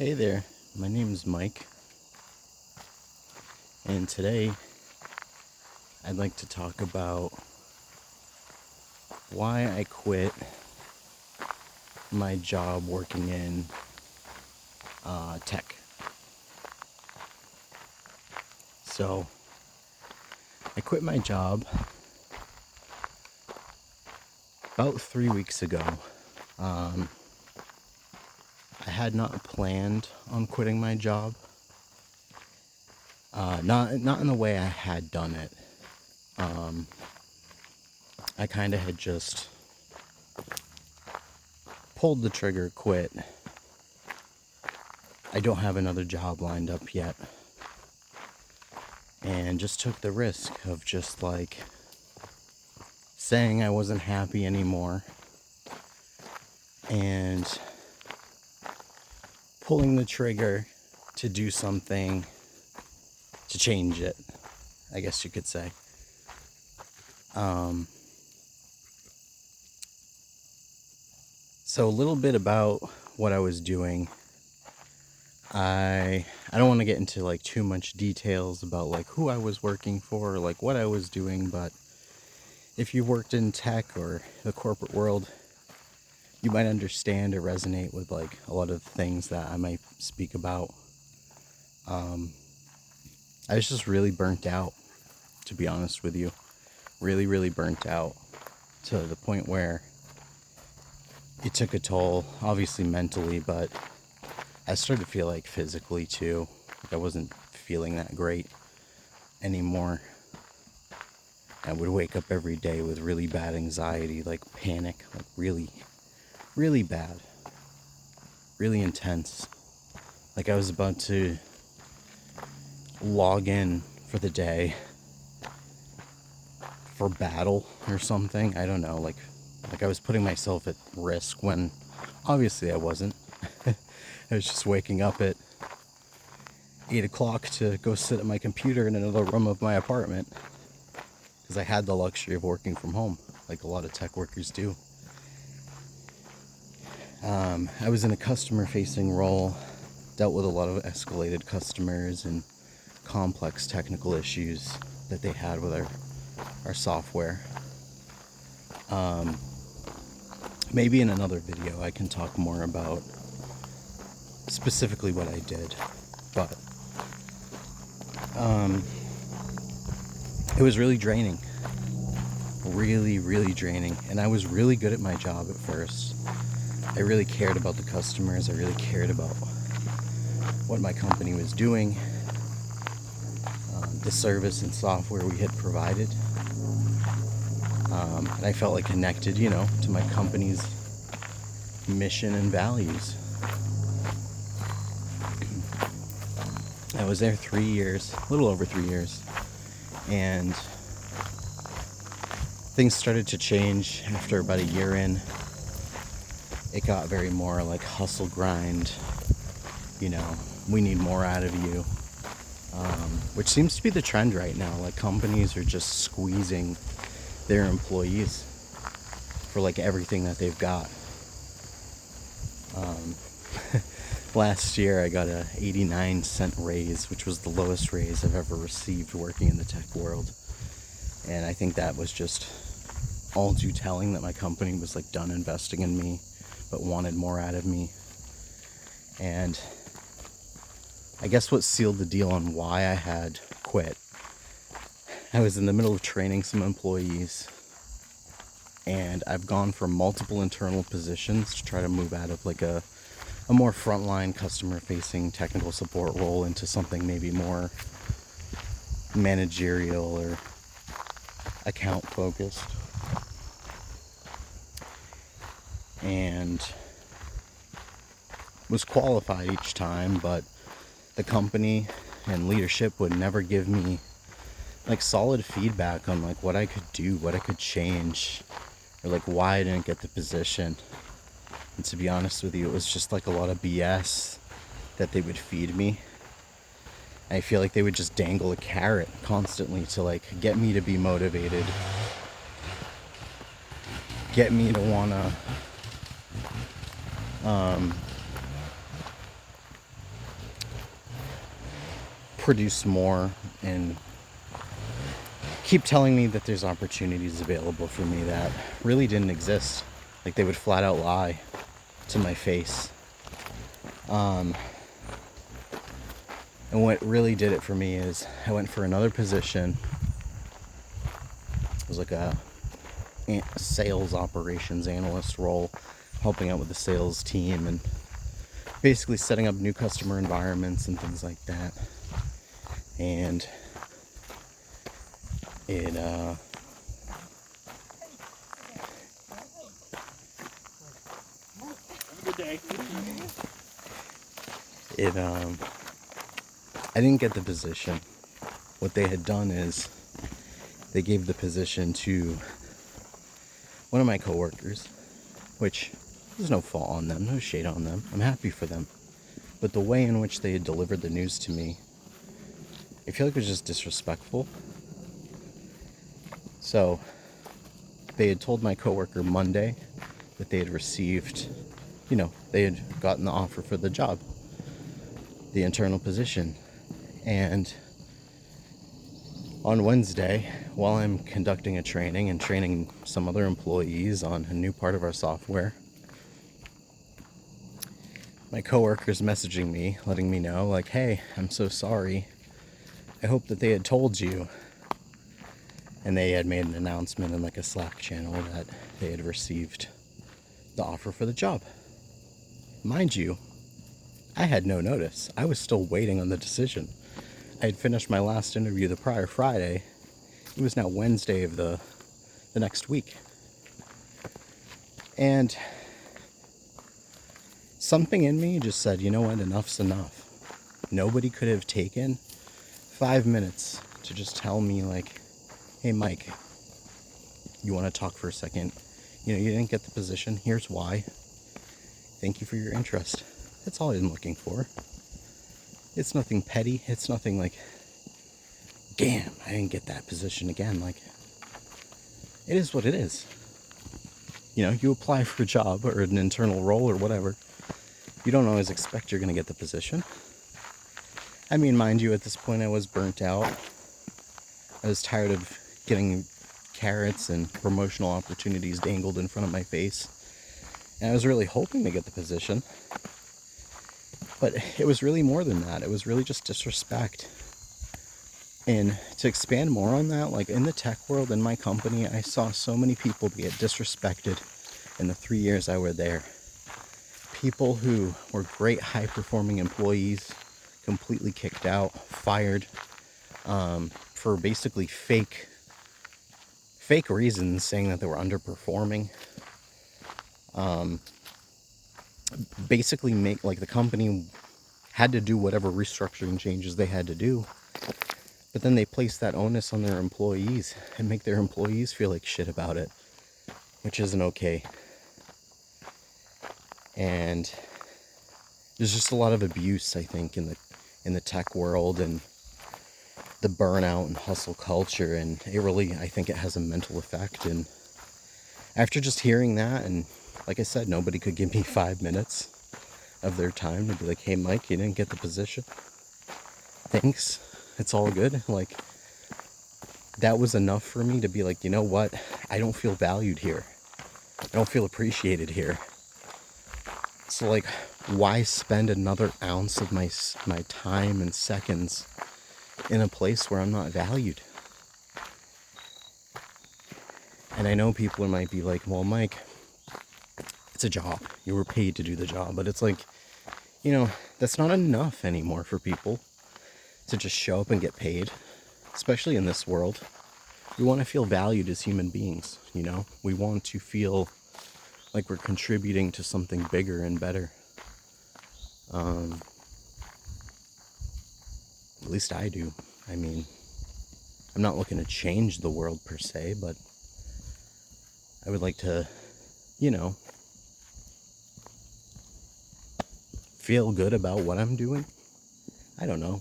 Hey there, my name is Mike, and today I'd like to talk about why I quit my job working in tech. So, I quit my job about 3 weeks ago. I had not planned on quitting my job, not in the way I had done it. I kind of had just pulled the trigger, quit. I don't have another job lined up yet. And just took the risk of just like saying I wasn't happy anymore and pulling the trigger to do something to change it, I guess you could say. So a little bit about what I was doing. I don't want to get into like too much details about like who I was working for or like what I was doing, but if you worked in tech or the corporate world, you might understand or resonate with like a lot of things that I might speak about. I was just really burnt out, to be honest with you. Really, really burnt out to the point where it took a toll, obviously mentally, but I started to feel like physically too. Like I wasn't feeling that great anymore. I would wake up every day with really bad anxiety, like panic, like really, really bad, really intense. Like I was about to log in for the day for battle or something. I don't know, like I was putting myself at risk when obviously I wasn't. I was just waking up at 8 o'clock to go sit at my computer in another room of my apartment because I had the luxury of working from home, like a lot of tech workers do. I was in a customer-facing role, dealt with a lot of escalated customers and complex technical issues that they had with our software. Maybe in another video I can talk more about specifically what I did, but it was really draining. Really, really draining. And I was really good at my job at first. I really cared about the customers. I really cared about what my company was doing, the service and software we had provided. And I felt like connected, to my company's mission and values. I was there 3 years, a little over 3 years, and things started to change after about a year in. It got very more like hustle grind, we need more out of you, which seems to be the trend right now. Like companies are just squeezing their employees for like everything that they've got. Last year I got a 89-cent raise, which was the lowest raise I've ever received working in the tech world. And I think that was just all too telling that my company was like done investing in me, but wanted more out of me. And I guess what sealed the deal on why I had quit, I was in the middle of training some employees, and I've gone for multiple internal positions to try to move out of like a more frontline customer-facing technical support role into something maybe more managerial or account-focused. And was qualified each time, but the company and leadership would never give me like solid feedback on like what I could do, what I could change, or like why I didn't get the position. And to be honest with you, it was just like a lot of BS that they would feed me. I feel like they would just dangle a carrot constantly to like get me to be motivated, get me to wanna produce more and keep telling me that there's opportunities available for me that really didn't exist. Like, they would flat out lie to my face. And what really did it for me is I went for another position. It was like a sales operations analyst role, helping out with the sales team and basically setting up new customer environments and things like that. And it I didn't get the position. What they had done is they gave the position to one of my coworkers, which there's no fault on them, no shade on them. I'm happy for them. But the way in which they had delivered the news to me, I feel like it was just disrespectful. So they had told my coworker Monday that they had received, they had gotten the offer for the job, the internal position. And on Wednesday, while I'm conducting a training and training some other employees on a new part of our software, my coworker's messaging me, letting me know, like, hey, I'm so sorry. I hope that they had told you. And they had made an announcement in like a Slack channel that they had received the offer for the job. Mind you, I had no notice. I was still waiting on the decision. I had finished my last interview the prior Friday. It was now Wednesday of the next week. And something in me just said, you know what, enough's enough. Nobody could have taken 5 minutes to just tell me, like, hey, Mike, you want to talk for a second? You didn't get the position. Here's why. Thank you for your interest. That's all I'm looking for. It's nothing petty. It's nothing like, damn, I didn't get that position again. Like, it is what it is. You apply for a job or an internal role or whatever. You don't always expect you're going to get the position. I mean, mind you, at this point I was burnt out. I was tired of getting carrots and promotional opportunities dangled in front of my face. And I was really hoping to get the position. But it was really more than that. It was really just disrespect. And to expand more on that, like in the tech world, in my company, I saw so many people get disrespected in the 3 years I were there. People who were great, high-performing employees, completely kicked out, fired, for basically fake reasons, saying that they were underperforming. Basically the company had to do whatever restructuring changes they had to do, but then they place that onus on their employees and make their employees feel like shit about it, which isn't okay. And there's just a lot of abuse, I think, in the tech world and the burnout and hustle culture, and it really, I think it has a mental effect. And after just hearing that, and like I said, nobody could give me 5 minutes of their time to be like, hey, Mike, you didn't get the position. Thanks. It's all good. Like, that was enough for me to be like, you know what? I don't feel valued here. I don't feel appreciated here. So, like, why spend another ounce of my time and seconds in a place where I'm not valued? And I know people might be like, well, Mike, it's a job. You were paid to do the job. But it's like, that's not enough anymore for people to just show up and get paid, especially in this world. We want to feel valued as human beings, We want to feel like we're contributing to something bigger and better. At least I do. I mean, I'm not looking to change the world per se, but I would like to, feel good about what I'm doing. I don't know.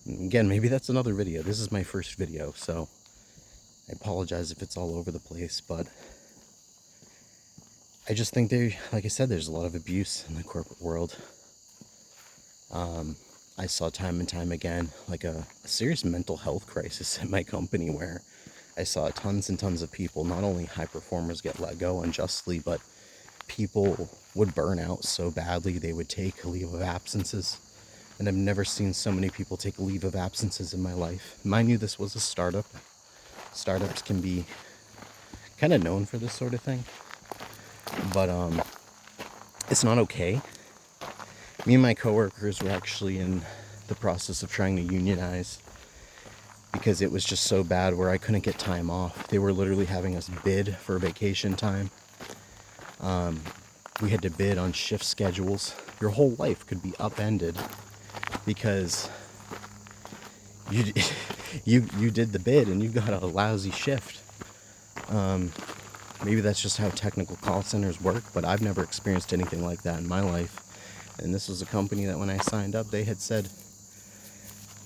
Again, maybe that's another video. This is my first video, so I apologize if it's all over the place, but I just think like I said, there's a lot of abuse in the corporate world. I saw time and time again, like a serious mental health crisis at my company, where I saw tons and tons of people, not only high performers, get let go unjustly, but people would burn out so badly they would take a leave of absences. And I've never seen so many people take a leave of absences in my life. Mind you, this was a startup. Startups can be kind of known for this sort of thing, but it's not okay. Me and my coworkers were actually in the process of trying to unionize because it was just so bad where I couldn't get time off. They were literally having us bid for vacation time. We had to bid on shift schedules. Your whole life could be upended because you did the bid and you got a lousy shift. Maybe that's just how technical call centers work, but I've never experienced anything like that in my life. And this was a company that when I signed up, they had said,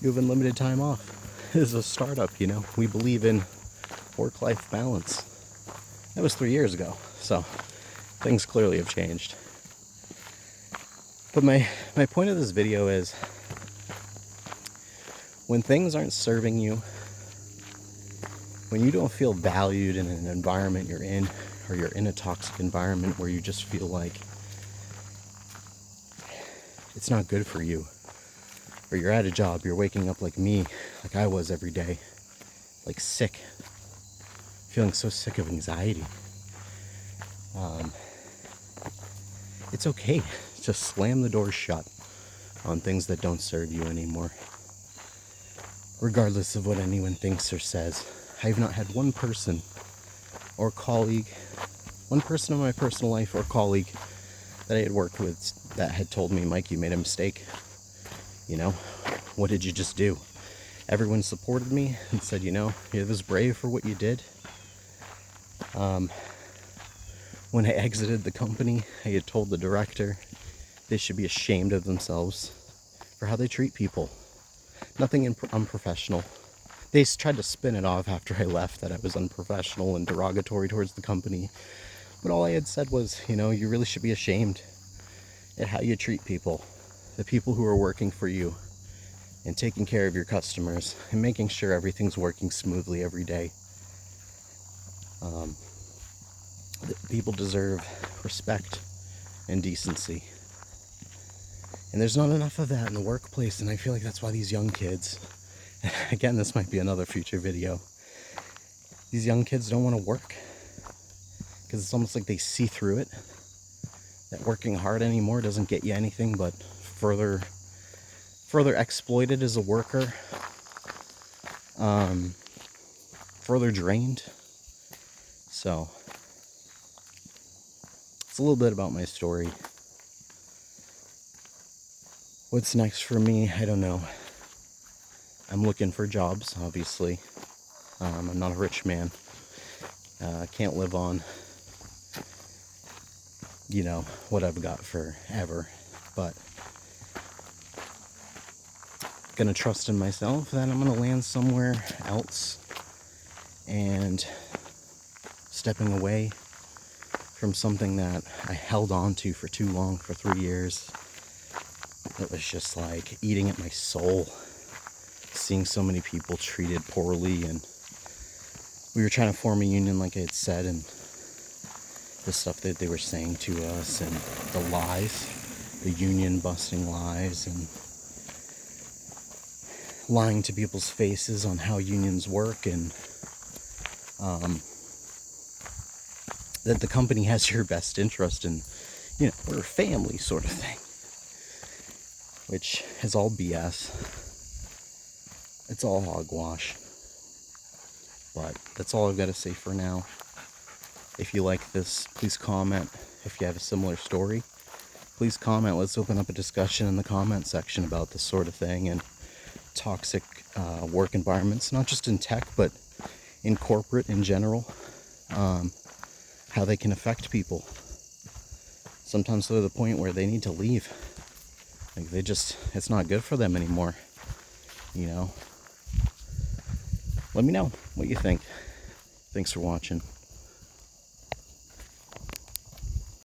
you have unlimited time off. This is a startup, you know. We believe in work-life balance. That was 3 years ago, so things clearly have changed. But my point of this video is, when things aren't serving you, when you don't feel valued in an environment you're in, or you're in a toxic environment where you just feel like it's not good for you, or you're at a job, you're waking up like me, like I was every day, like sick, feeling so sick of anxiety. It's okay to slam the door shut on things that don't serve you anymore, regardless of what anyone thinks or says. I've not had one person or colleague, one person in my personal life or colleague that I had worked with that had told me, Mike, you made a mistake. You know, what did you just do? Everyone supported me and said, you know, it was brave for what you did. When I exited the company, I had told the director they should be ashamed of themselves for how they treat people. Nothing unprofessional. They tried to spin it off after I left that I was unprofessional and derogatory towards the company. But all I had said was, you know, you really should be ashamed at how you treat people. The people who are working for you and taking care of your customers and making sure everything's working smoothly every day. People deserve respect and decency. And there's not enough of that in the workplace, and I feel like that's why these young kids, again, this might be another future video, these young kids don't want to work because it's almost like they see through it, that working hard anymore doesn't get you anything but further exploited as a worker, further drained. So it's a little bit about my story. What's next for me? I don't know. I'm looking for jobs, obviously. I'm not a rich man. Can't live on, you know, what I've got forever. But gonna trust in myself that I'm gonna land somewhere else, and stepping away from something that I held on to for too long, for 3 years. It was just like eating at my soul, seeing so many people treated poorly, and we were trying to form a union like I had said, and the stuff that they were saying to us, and the lies, the union busting lies, and lying to people's faces on how unions work, and that the company has your best interest, and, you know, we're a family sort of thing, which is all BS. It's all hogwash. But that's all I've got to say for now. If you like this, please comment. If you have a similar story, please comment. Let's open up a discussion in the comment section about this sort of thing, and toxic work environments, not just in tech, but in corporate in general. How they can affect people. Sometimes to the point where they need to leave. Like it's not good for them anymore. You know? Let me know what you think. Thanks for watching.